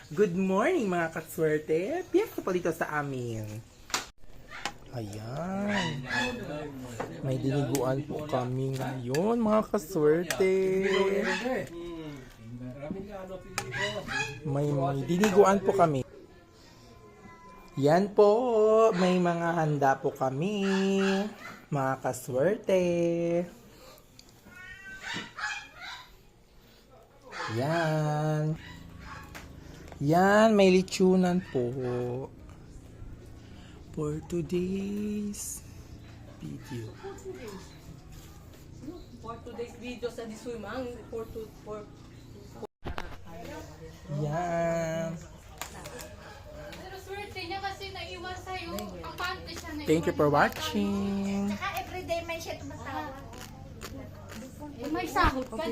Good morning mga kaswerte. Piyesta po dito sa amin. Ayan. May diniguan po kami ngayon mga kaswerte. May diniguan po kami. Yan po. May mga handa po kami. Mga kaswerte. Yan. Yan, may lechonan po. For today's video. For today's video sa Diswimang, for Yan. Pero swerte niya kasi naiwan sa'yo. Ang pante siya naiwan. Thank you for watching. Everyday may siya tumatawag. May sahod ka.